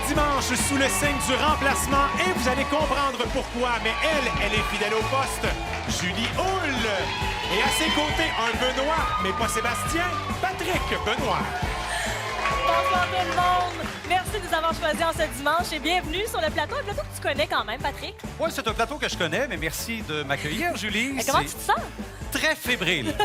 dimanche sous le signe du remplacement et vous allez comprendre pourquoi. Mais elle est fidèle au poste, Julie Hull. Et à ses côtés, un Benoît, mais pas Sébastien, Patrick Benoît. Bonsoir tout le monde! Merci de nous avoir choisis en ce dimanche et bienvenue sur le plateau. Un plateau que tu connais quand même, Patrick. Oui, c'est un plateau que je connais, mais merci de m'accueillir, Julie. Mais comment tu te sens? Très fébrile.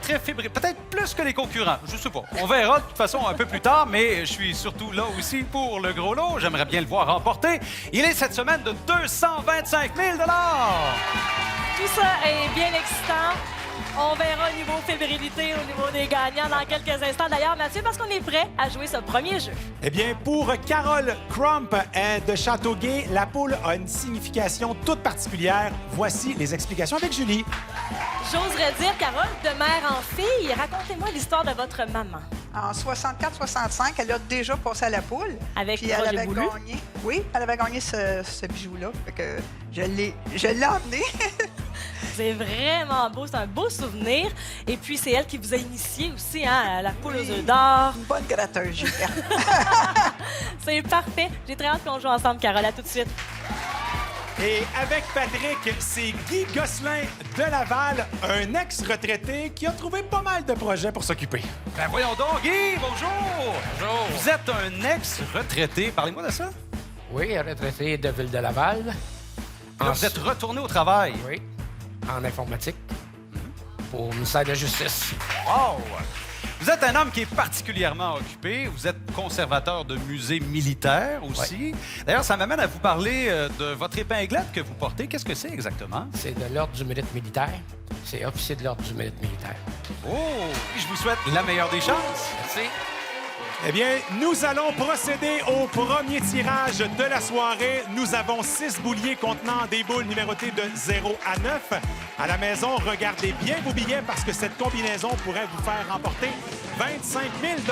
Très fébrile. Peut-être plus que les concurrents. Je sais pas. On verra de toute façon un peu plus tard, mais je suis surtout là aussi pour le gros lot. J'aimerais bien le voir remporter. Il est cette semaine de 225 000 $. Tout ça est bien excitant. On verra au niveau fébrilité, au niveau des gagnants dans quelques instants. D'ailleurs, Mathieu, parce qu'on est prêt à jouer ce premier jeu. Eh bien, pour Carole Crump de Châteauguay, la poule a une signification toute particulière. Voici les explications avec Julie. J'oserais dire, Carole, de mère en fille, racontez-moi l'histoire de votre maman. En 64-65, elle a déjà passé à la poule. Avec puis elle Roger avait Boulu. gagné. Oui, elle avait gagné ce bijou-là. Fait que je l'ai emmené. C'est vraiment beau, c'est un beau souvenir. Et puis, c'est elle qui vous a initié aussi hein, à la poule aux œufs d'or. Une bonne gratteuse, Julia. C'est parfait. J'ai très hâte qu'on joue ensemble, Carole. À tout de suite. Et avec Patrick, c'est Guy Gosselin de Laval, un ex-retraité qui a trouvé pas mal de projets pour s'occuper. Ben voyons donc, Guy, bonjour! Bonjour. Vous êtes un ex-retraité. Parlez-moi de ça. Oui, retraité de Ville de Laval. Là, vous êtes retourné au travail. Oui, en informatique pour le ministère de la Justice. Wow! Vous êtes un homme qui est particulièrement occupé. Vous êtes conservateur de musées militaires aussi. D'ailleurs, ça m'amène à vous parler de votre épinglette que vous portez. Qu'est-ce que c'est exactement? C'est de l'Ordre du mérite militaire. C'est officier de l'Ordre du mérite militaire. Oh! Je vous souhaite la meilleure des chances. Merci. Eh bien, nous allons procéder au premier tirage de la soirée. Nous avons 6 bouliers contenant des boules numérotées de 0 à 9. À la maison, regardez bien vos billets parce que cette combinaison pourrait vous faire remporter 25 000 $.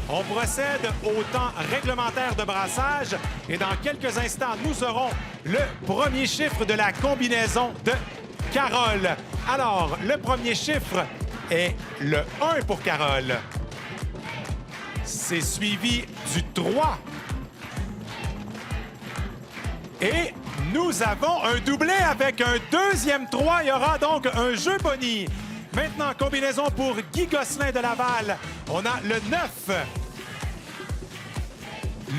On procède au temps réglementaire de brassage et dans quelques instants, nous aurons le premier chiffre de la combinaison de Carole. Alors, le premier chiffre est le 1 pour Carole. C'est suivi du 3. Et nous avons un doublé avec un deuxième 3. Il y aura donc un jeu boni. Maintenant, combinaison pour Guy Gosselin de Laval. On a le 9.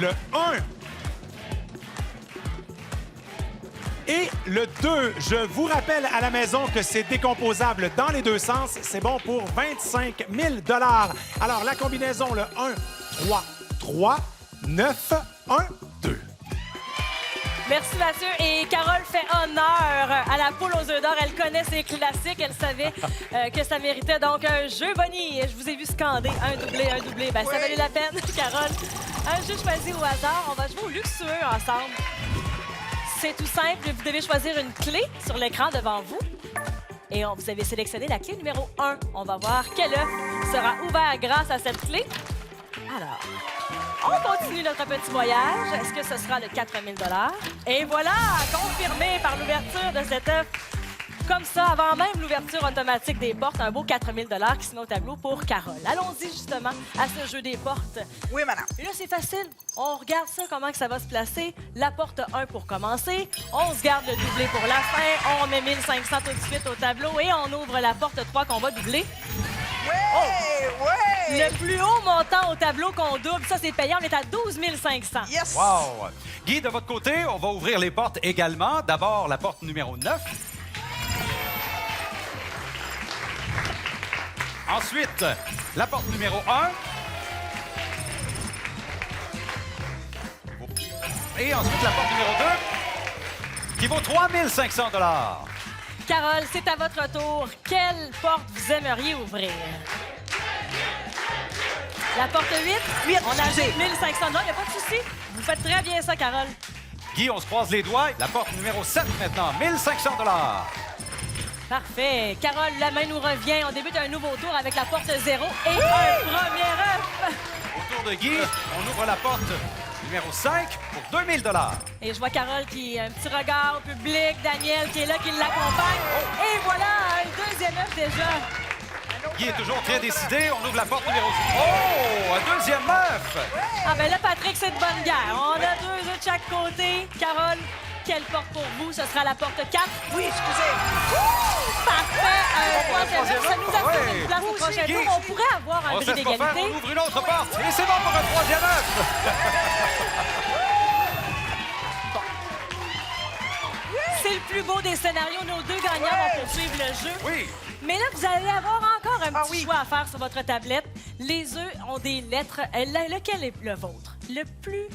Le 1. Et le 2, je vous rappelle à la maison que c'est décomposable dans les deux sens. C'est bon pour 25 000 $. Alors, la combinaison, le 1, 3, 3, 9, 1, 2. Merci, Mathieu. Et Carole fait honneur à la poule aux œufs d'or. Elle connaît ses classiques. Elle savait que ça méritait donc un jeu boni. Je vous ai vu scander un doublé, un doublé. Ben, ça valait la peine, Carole. Un jeu choisi au hasard. On va jouer au luxueux ensemble. C'est tout simple. Vous devez choisir une clé sur l'écran devant vous. Et vous avez sélectionné la clé numéro 1. On va voir quel œuf sera ouvert grâce à cette clé. Alors, on continue notre petit voyage. Est-ce que ce sera le 4 000 $? Et voilà, confirmé par l'ouverture de cet œuf. Comme ça, avant même l'ouverture automatique des portes, un beau 4 000 $ qui se met au tableau pour Carole. Allons-y justement à ce jeu des portes. Oui, madame. Et là, c'est facile. On regarde ça, comment que ça va se placer. La porte 1 pour commencer. On se garde le doublé pour la fin. On met 1500 tout de suite au tableau et on ouvre la porte 3 qu'on va doubler. Oui! Le plus haut montant au tableau qu'on double, ça, c'est payant. On est à 12 500. Yes! Wow! Guy, de votre côté, on va ouvrir les portes également. D'abord, la porte numéro 9. Ensuite, la porte numéro 1. Et ensuite, la porte numéro 2, qui vaut 3 500 $. Carole, c'est à votre tour. Quelle porte vous aimeriez ouvrir? La porte 8? Oui, On a excusez. 1500 $. Il n'y a pas de souci. Vous faites très bien ça, Carole. Guy, on se croise les doigts. La porte numéro 7 maintenant, 1500 $. Parfait. Carole, la main nous revient. On débute un nouveau tour avec la porte 0 et un premier œuf. Au tour de Guy, on ouvre la porte numéro 5 pour 2000 $. Et je vois Carole qui a un petit regard au public. Daniel qui est là, qui l'accompagne. Et voilà, un deuxième œuf déjà. Guy est toujours très décidé. On ouvre la porte numéro 6. Oh! Un deuxième œuf! Ah ben là, Patrick, c'est de bonne guerre. On a 2 œufs de chaque côté. Carole, quelle porte pour vous? Ce sera la porte 4. Oui, excusez. Parfait. Troisième œuf, ça nous assure Ouais. une place au prochain Guy. tour. On pourrait avoir un On bris se laisse pas faire, d'égalité. on ouvre une autre porte. Et c'est bon pour un troisième œuf. C'est le plus beau des scénarios. Nos 2 gagnants vont poursuivre le jeu. Oui. Mais là, vous allez avoir encore un petit oui. choix à faire sur votre tablette. Les œufs ont des lettres. Lequel est le vôtre? Le plus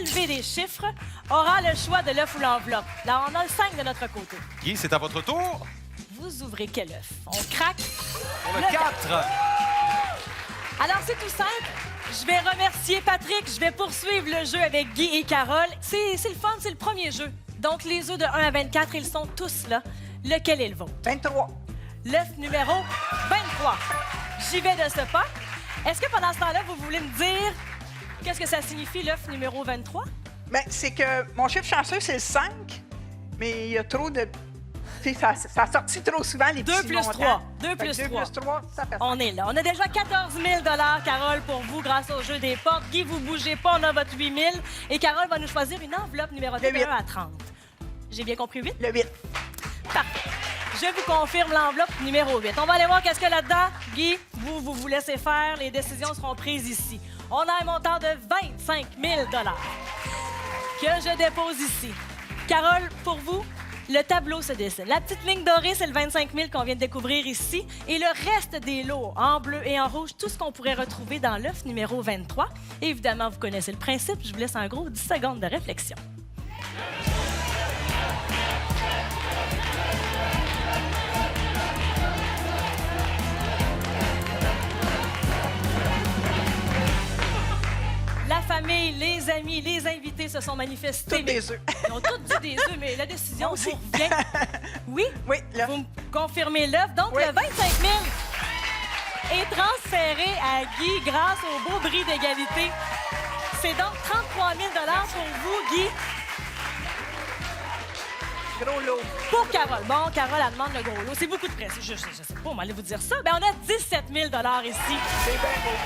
élevé des chiffres aura le choix de l'œuf ou l'enveloppe. Là, on a le 5 de notre côté. Guy, c'est à votre tour. Vous ouvrez quel œuf? On craque. Pour le 4. Alors, c'est tout simple. Je vais remercier Patrick. Je vais poursuivre le jeu avec Guy et Carole. C'est le fun, c'est le premier jeu. Donc, les œufs de 1 à 24, ils sont tous là. Lequel est le vôtre? 23. L'œuf numéro 23. J'y vais de ce pas. Est-ce que pendant ce temps-là, vous voulez me dire qu'est-ce que ça signifie l'œuf numéro 23? Bien, c'est que mon chiffre chanceux, c'est le 5, mais il y a trop de... Tu sais, ça a sorti trop souvent, les 2 petits plus montants. 3. 2 Fait que plus 2 3. plus 3, ça fait ça. On est là. On a déjà 14 000 Carole, pour vous, grâce au jeu des portes. Guy, vous bougez pas, on a votre 8 000. Et Carole va nous choisir une enveloppe numérotée Le de 8. 1 à 30. J'ai bien compris 8? Le 8. Parfait. Je vous confirme l'enveloppe numéro 8. On va aller voir qu'est-ce qu'il y a là-dedans. Guy, vous laissez faire. Les décisions seront prises ici. On a un montant de 25 000 que je dépose ici. Carole, pour vous, le tableau se dessine. La petite ligne dorée, c'est le 25 000 qu'on vient de découvrir ici. Et le reste des lots, en bleu et en rouge, tout ce qu'on pourrait retrouver dans l'œuf numéro 23. Et évidemment, vous connaissez le principe. Je vous laisse en gros 10 secondes de réflexion. La famille, les amis, les invités se sont manifestés. Toutes des œufs. Ils ont tous dit des œufs, mais la décision Moi aussi. vous revient. Oui? Oui, l'œuf. Vous me confirmez l'œuf. Donc, Oui. le 25 000 est transféré à Guy grâce au beau bris d'égalité. C'est donc 33 000 pour vous, Guy. Gros lot. Pour Carole. Bon, Carole, elle demande le gros lot. C'est beaucoup de presse. Je sais pas, on va aller vous dire ça. Ben, on a 17 000 ici. C'est bien beau.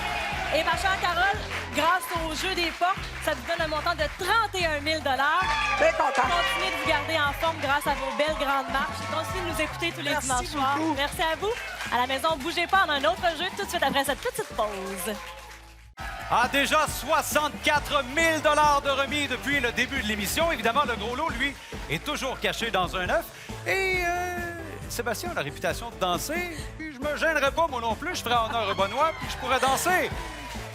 Et ma chère Carole, grâce au jeu des portes, ça vous donne un montant de 31 000 Bien content. Continuez de vous garder en forme grâce à vos belles grandes marches. Continuez de nous écouter tous les Merci dimanches soirs. beaucoup. Merci à vous. À la maison, bougez pas, on a un autre jeu tout de suite après cette petite pause. Ah, déjà 64 000 de remis depuis le début de l'émission. Évidemment, le gros lot, lui, est toujours caché dans un œuf. Et Sébastien a la réputation de danser. Puis je me gênerais pas, moi non plus. Je ferais honneur au Benoît, puis je pourrais danser.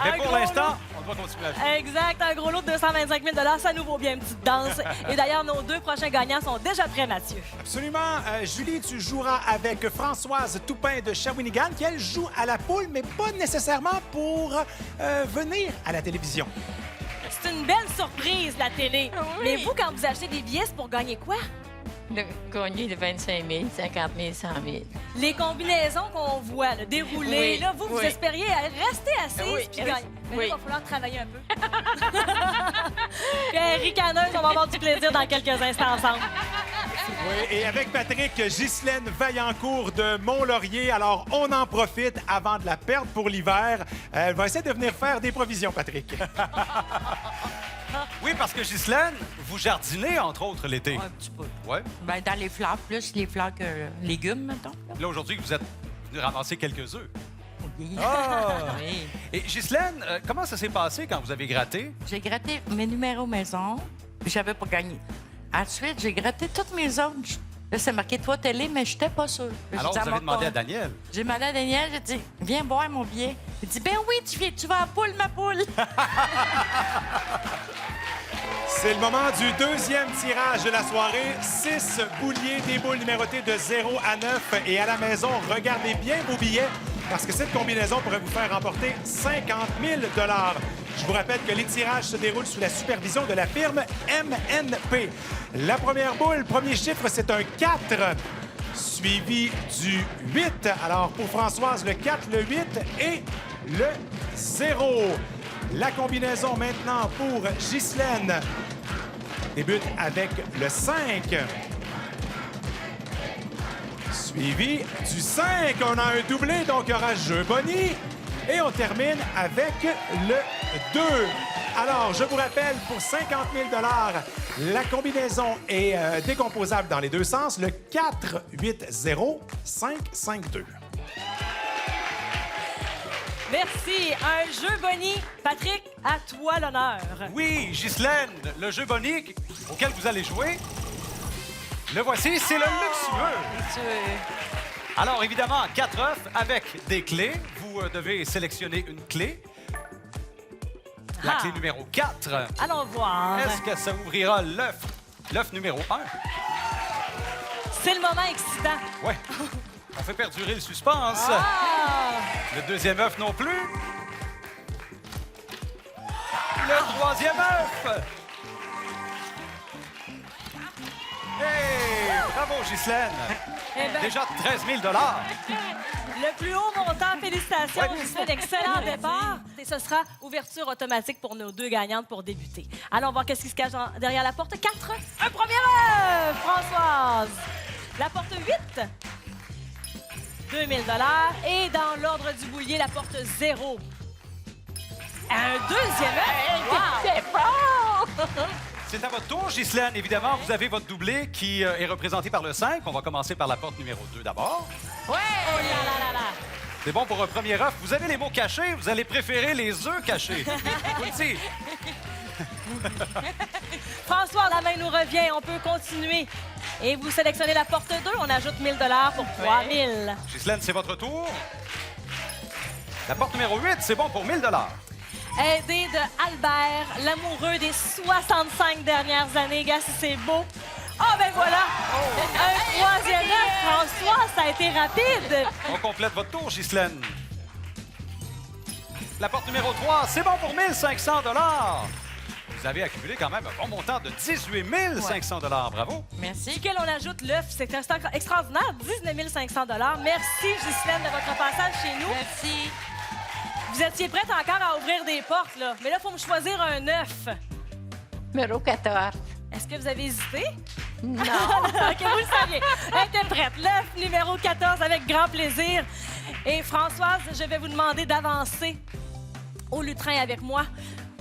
Mais Un pour gros l'instant, on doit continuer à jouer. Exact, un gros lot de 225 000 ça nous vaut bien une petite danse. Et d'ailleurs, nos 2 prochains gagnants sont déjà prêts, Mathieu. Absolument. Julie, tu joueras avec Françoise Toupin de Shawinigan, qui, elle, joue à la poule, mais pas nécessairement pour venir à la télévision. C'est une belle surprise, la télé. Oui. Mais vous, quand vous achetez des billets, c'est pour gagner quoi? Le gagner de 25 000, 50 000, 100 000. Les combinaisons qu'on voit là, déroulées, Oui, là, vous oui. espériez rester assise Oui, puis gagner. Mais là, oui. il va falloir travailler un peu. Puis, ricaneuse, on va avoir du plaisir dans quelques instants ensemble. Oui, et avec Patrick, Ghislaine Vaillancourt de Mont-Laurier. Alors, on en profite avant de la perdre pour l'hiver. Elle va essayer de venir faire des provisions, Patrick. Oui, parce que Ghislaine, vous jardinez, entre autres, l'été. Un petit peu. Ouais. Ben, dans les fleurs, plus les fleurs que légumes, mettons. Là, aujourd'hui, vous êtes venu ramasser quelques œufs. Oui. Ah! Oui. Et Ghislaine, comment ça s'est passé quand vous avez gratté? J'ai gratté mes numéros maison, puis j'avais pas gagné. Ensuite, j'ai gratté toutes mes autres. Là, c'est marqué toi télé, mais je n'étais pas sûre. J'ai Alors, dit vous à avez mon demandé à compte- Daniel. J'ai demandé à Daniel, j'ai dit, viens boire mon billet. Il dit, ben oui, tu vas à poule, ma poule. C'est le moment du deuxième tirage de la soirée. 6 bouliers, des boules numérotées de 0 à 9. Et à la maison, regardez bien vos billets parce que cette combinaison pourrait vous faire remporter 50 000 $. Je vous rappelle que les tirages se déroulent sous la supervision de la firme MNP. La première boule, premier chiffre, c'est un 4, suivi du 8. Alors, pour Françoise, le 4, le 8 et le 0. La combinaison maintenant pour Ghislaine débute avec le 5. Suivi du 5. On a un doublé, donc il y aura jeu Bonnie. Et on termine avec le 2. Alors, je vous rappelle, pour 50 000 la combinaison est décomposable dans les deux sens. Le 4-8-0-5-5-2. Merci. Un jeu Bonnie. Patrick, à toi l'honneur. Oui, Ghislaine, le jeu Bonnie auquel vous allez jouer, le voici, c'est le luxueux. Alors, évidemment, 4 œufs avec des clés. Vous devez sélectionner une clé. La clé numéro 4. Allons voir. Est-ce que ça ouvrira l'œuf numéro 1? C'est le moment excitant. Ouais. On fait perdurer le suspense. Ah! Le deuxième œuf non plus. Le troisième œuf. Hey! Bravo, Ghislaine. Eh ben, Déjà 13 000 le plus haut montant, félicitations. Ouais. C'est un excellent départ. Et ce sera ouverture automatique pour nos deux gagnantes pour débuter. Allons voir qu'est-ce qui se cache derrière la porte 4. Un premier œuf, Françoise. La porte 8. 2 000 Et dans l'ordre du boulier, la porte 0. Un deuxième œuf. Wow! C'est fort! C'est à votre tour, Ghislaine. Évidemment, vous avez votre doublé qui est représenté par le 5. On va commencer par la porte numéro 2 d'abord. Oh là là là là. C'est bon pour un premier œuf. Vous avez les mots cachés. Vous allez préférer les œufs cachés. Vous le dites. François, la main nous revient. On peut continuer. Et vous sélectionnez la porte 2. On ajoute 1 000 pour 3 000. Ghislaine, c'est votre tour. La porte numéro 8, c'est bon pour 1 000 Aidé de Albert, l'amoureux des 65 dernières années. Gars, si c'est beau. Ah, ben voilà! Un troisième œuf, François, ça a été rapide. On complète votre tour, Ghislaine. La porte numéro 3, c'est bon pour 1 500 Vous avez accumulé quand même un bon montant de 18 500 Bravo. Merci. Duquel on ajoute l'œuf, c'est un stock extraordinaire, 19 500 Merci, Ghislaine, de votre passage chez nous. Merci. Vous étiez prête encore à ouvrir des portes, là. Mais là, il faut me choisir un œuf. Numéro 14. Est-ce que vous avez hésité? Non. OK, vous le saviez. Elle était prête. L'œuf numéro 14, avec grand plaisir. Et Françoise, je vais vous demander d'avancer au lutrin avec moi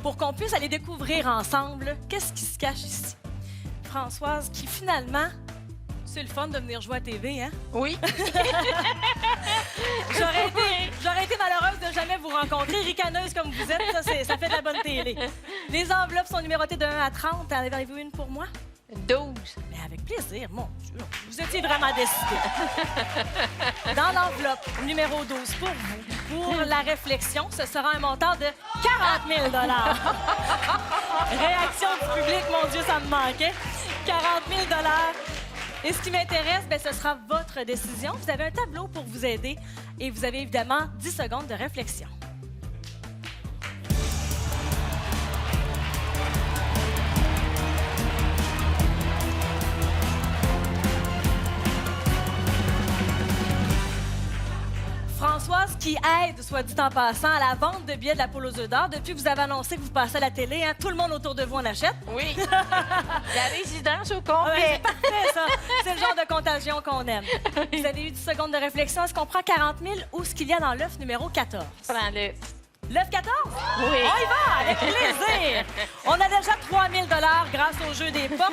pour qu'on puisse aller découvrir ensemble qu'est-ce qui se cache ici. Françoise, qui finalement... C'est le fun de venir jouer à TV, hein? Oui. J'aurais été malheureuse de jamais vous rencontrer. Ricaneuse comme vous êtes, ça fait de la bonne télé. Les enveloppes sont numérotées de 1 à 30. En avez-vous une pour moi? 12. Mais avec plaisir, mon Dieu. Vous étiez vraiment décidé. Dans l'enveloppe numéro 12 pour vous, pour la réflexion, ce sera un montant de 40 000 Réaction du public, mon Dieu, ça me manquait. 40 000 Et ce qui m'intéresse, bien, ce sera votre décision. Vous avez un tableau pour vous aider et vous avez évidemment 10 secondes de réflexion. Françoise, qui aide, soit dit en passant, à la vente de billets de la Poule aux œufs d'or. Depuis que vous avez annoncé que vous passez à la télé, hein, tout le monde autour de vous en achète. Oui. La résidence au Ouais, complet. c'est parfait, ça. C'est le genre de contagion qu'on aime. Vous avez eu 10 secondes de réflexion. Est-ce qu'on prend 40 000 ou ce qu'il y a dans l'œuf numéro 14? Prends-le. L'œuf 14? Oui. On y va, avec plaisir. On a déjà 3 000 grâce au jeu des portes,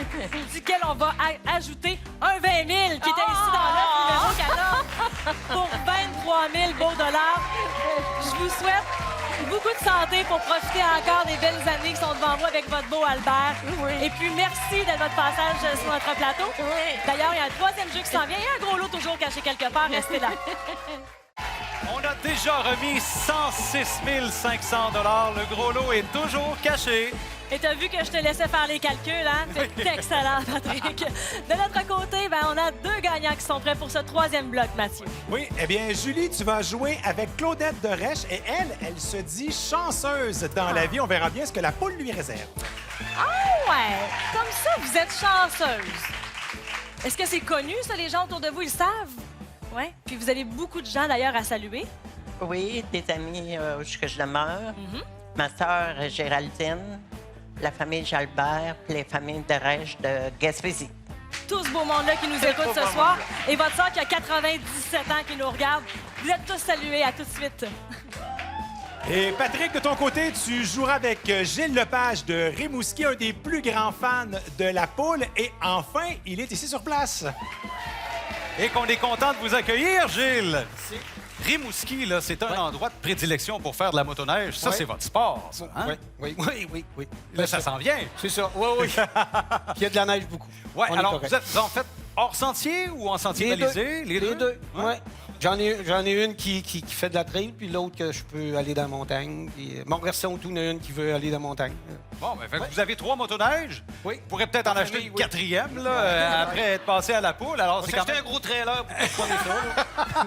duquel on va ajouter un 20 000 qui était ici dans l'œuf numéro 14 pour 23 000 beaux dollars. Je vous souhaite beaucoup de santé pour profiter encore des belles années qui sont devant vous avec votre beau Albert. Oui. Et puis, merci de votre passage sur notre plateau. Oui. D'ailleurs, il y a un troisième jeu qui s'en vient. Il y a un gros lot toujours caché quelque part. Restez là. On a déjà remis 106 500 Le gros lot est toujours caché. Et t'as vu que je te laissais faire les calculs, hein? C'est excellent, Patrick. De notre côté, ben, on a 2 gagnants qui sont prêts pour ce 3e bloc, Mathieu. Oui, eh bien, Julie, tu vas jouer avec Claudette de Reche et elle se dit chanceuse dans la vie. On verra bien ce que la poule lui réserve. Ah ouais! Comme ça, vous êtes chanceuse. Est-ce que c'est connu, ça? Les gens autour de vous, ils savent? Oui. Puis vous avez beaucoup de gens, d'ailleurs, à saluer. Oui, des amis où je demeure. Ma sœur Géraldine, la famille Jalbert, puis les familles de Rèche de Gaspésie. Tout ce beau monde-là qui nous écoute ce soir. Et votre sœur qui a 97 ans qui nous regarde. Vous êtes tous salués. À tout de suite. Et Patrick, de ton côté, tu joueras avec Gilles Lepage de Rimouski, un des plus grands fans de la poule. Et enfin, il est ici sur place. Et qu'on est content de vous accueillir, Gilles. Rimouski, là, c'est un endroit de prédilection pour faire de la motoneige. Ça, Ouais. c'est votre sport, ça, hein? Oui. Là, ça s'en vient. C'est ça, oui. Puis il y a de la neige beaucoup. Ouais, On est alors, correct. vous êtes en fait hors sentier ou en sentier balisé? Les deux. Ouais. J'en ai une qui fait de la trail, puis l'autre que je peux aller dans la montagne. Puis, mon garçon, tout, il y en a une qui veut aller dans la montagne. Bon, ben, fait que vous avez 3 motoneiges. Oui. Vous pourrez peut-être en En acheter famille, une oui. quatrième, là, après être passé à la poule. Alors, c'est quand même... un gros trailer pour prendre ça.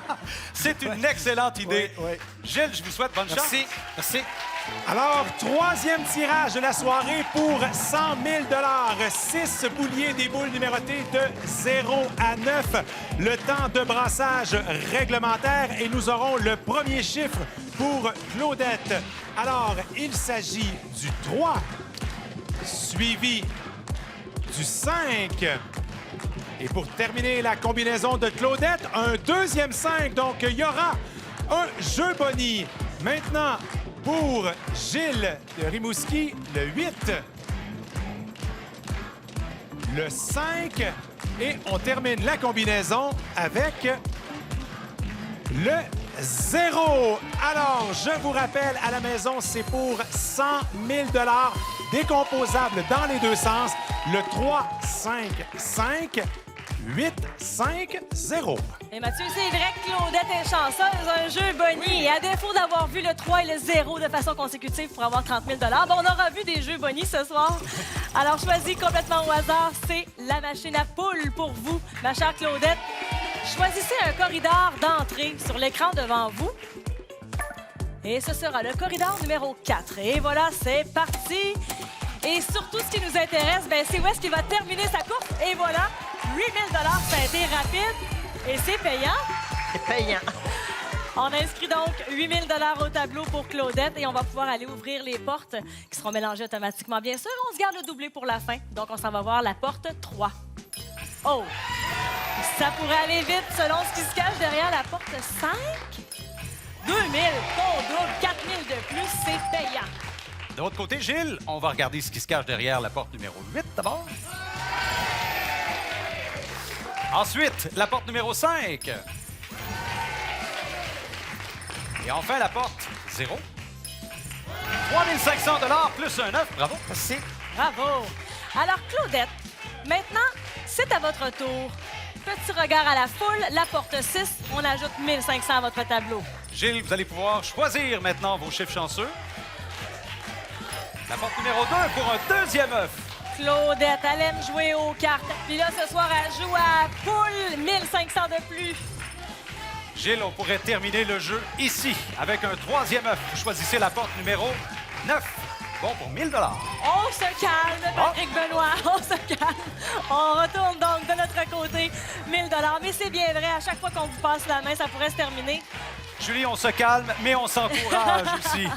C'est une excellente idée. Oui. Gilles, je vous souhaite bonne chance. Merci. Alors, troisième tirage de la soirée pour 100 000 6 bouliers des boules numérotées de 0 à 9. Le temps de brassage réglementaire et nous aurons le premier chiffre pour Claudette. Alors, il s'agit du 3, suivi du 5. Et pour terminer la combinaison de Claudette, un deuxième 5. Donc, il y aura un jeu boni. Maintenant, pour Gilles de Rimouski, le 8, le 5 et on termine la combinaison avec le 0. Alors, je vous rappelle, à la maison, c'est pour 100 000 décomposables dans les deux sens. Le 3, 5, 5, 8, 5, 0. Et Mathieu, c'est vrai que Claudette est chanceuse, un jeu boni. Et à défaut d'avoir vu le 3 et le 0 de façon consécutive pour avoir 30 000 on aura vu des jeux boni ce soir. Alors, choisis complètement au hasard, c'est la machine à poule pour vous, ma chère Claudette. Choisissez un corridor d'entrée sur l'écran devant vous. Et ce sera le corridor numéro 4. Et voilà, c'est parti. Et surtout, ce qui nous intéresse, c'est où est-ce qu'il va terminer sa course. Et voilà, 8 000 ça a été rapide et c'est payant. C'est payant. On inscrit donc 8 000 au tableau pour Claudette et on va pouvoir aller ouvrir les portes qui seront mélangées automatiquement. Bien sûr, on se garde le doublé pour la fin. Donc, on s'en va voir la porte 3. Oh! Ça pourrait aller vite selon ce qui se cache derrière la porte 5. 2 000, ton double, 4 000 de plus, c'est payant. De l'autre côté, Gilles, on va regarder ce qui se cache derrière la porte numéro 8 d'abord. Ensuite, la porte numéro 5. Et enfin, la porte 0. 3 500 plus un 9. Bravo. Merci. Bravo! Alors, Claudette, maintenant, c'est à votre tour. Petit regard à la foule, la porte 6, on ajoute 1 500 à votre tableau. Gilles, vous allez pouvoir choisir maintenant vos chiffres chanceux. La porte numéro 2 pour un deuxième œuf. Claudette, elle aime jouer aux cartes. Puis là, ce soir, elle joue à poule, 1 500 de plus. Gilles, on pourrait terminer le jeu ici avec un troisième œuf. Vous choisissez la porte numéro 9. Bon pour 1 000 On se calme, Patrick Benoît, on se calme. On retourne donc de notre côté, 1 000 mais c'est bien vrai, à chaque fois qu'on vous passe la main, ça pourrait se terminer. Julie, on se calme, mais on s'encourage aussi.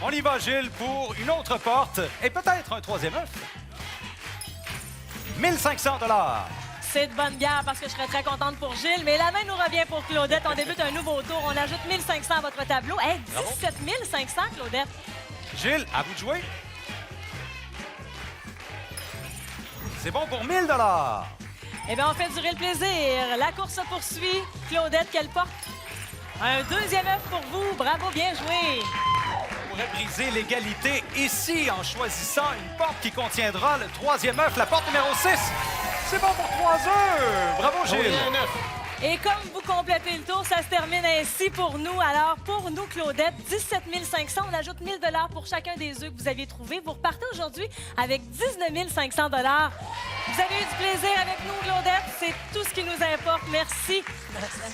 On y va, Gilles, pour une autre porte et peut-être un troisième œuf. 1 500 C'est de bonne guerre parce que je serais très contente pour Gilles, mais la main nous revient pour Claudette. On débute un nouveau tour, on ajoute 1 500 à votre tableau. Hey, 17 500, Claudette. Gilles, à vous de jouer. C'est bon pour 1 000 Eh bien, on fait durer le plaisir. La course se poursuit. Claudette, quelle porte? Un deuxième œuf pour vous. Bravo, bien joué. On pourrait briser l'égalité ici en choisissant une porte qui contiendra le troisième œuf, la porte numéro 6. C'est bon pour 3 œufs. Bravo, Gilles. Et comme vous complétez le tour, ça se termine ainsi pour nous. Alors, pour nous, Claudette, 17 500, on ajoute 1 000 pour chacun des œufs que vous aviez trouvés. Vous repartez aujourd'hui avec 19 500 Vous avez eu du plaisir avec nous, Claudette. C'est tout ce qui nous importe. Merci.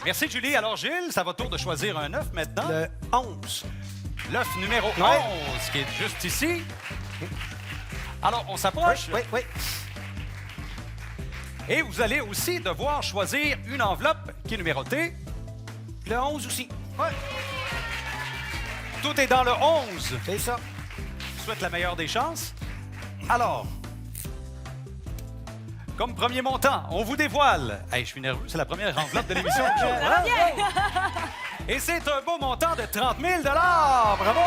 Merci, Julie. Alors, Gilles, ça va tour de choisir un œuf maintenant. Le 11. L'œuf numéro 11, qui est juste ici. Alors, on s'approche. Oui. Et vous allez aussi devoir choisir une enveloppe qui est numérotée. Le 11 aussi. Ouais. Tout est dans le 11. C'est ça. Je vous souhaite la meilleure des chances. Alors, comme premier montant, on vous dévoile. Hey, je suis nerveux, c'est la première enveloppe de l'émission. Ça va bien. Et c'est un beau montant de 30 000 Bravo!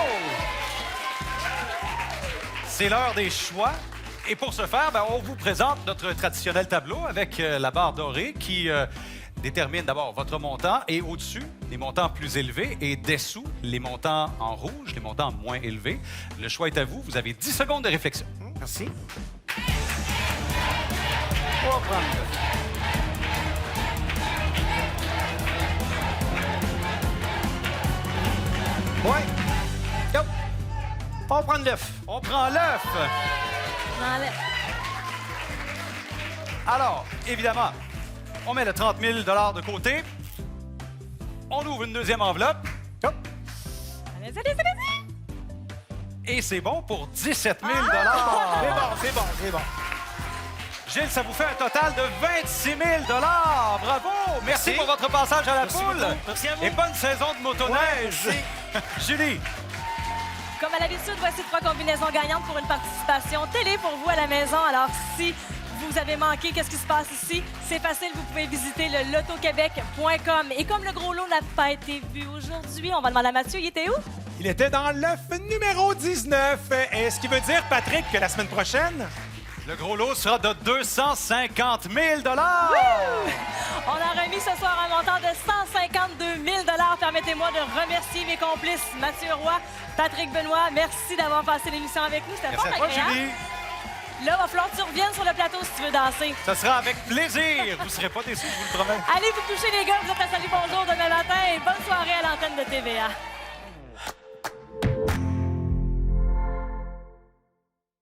C'est l'heure des choix. Et pour ce faire, ben, on vous présente notre traditionnel tableau avec la barre dorée qui détermine d'abord votre montant et au-dessus, les montants plus élevés et dessous, les montants en rouge, les montants moins élevés. Le choix est à vous. Vous avez 10 secondes de réflexion. Merci. On va prendre le... Ouais. Go. On va prendre l'œuf. On prend l'œuf. Enlève. Alors, évidemment, on met le 30 000 de côté. On ouvre une deuxième enveloppe. Hop. Allez, allez, allez. Et c'est bon pour 17 000 C'est bon. Gilles, ça vous fait un total de 26 000 Bravo! Merci pour votre passage à la poule. Merci à vous. Et bonne saison de motoneige. Julie, Comme à l'habitude, voici 3 combinaisons gagnantes pour une participation télé pour vous à la maison. Alors, si vous avez manqué, qu'est-ce qui se passe ici? C'est facile, vous pouvez visiter le lotoquebec.com. Et comme le gros lot n'a pas été vu aujourd'hui, on va demander à Mathieu, il était où? Il était dans l'œuf numéro 19. Et ce qui veut dire, Patrick, que la semaine prochaine... le gros lot sera de 250 000 On a remis ce soir un montant de 152 000 $. Permettez-moi de remercier mes complices Mathieu Roy, Patrick Benoît. Merci d'avoir passé l'émission avec nous. C'était Merci fort à toi, agréable. Julie. Là, il va falloir que tu reviennes sur le plateau si tu veux danser. Ça sera avec plaisir. Vous ne serez pas déçus, je vous le promets. Allez vous coucher, les gars. Vous êtes à Salut Bonjour demain matin et bonne soirée à l'antenne de TVA.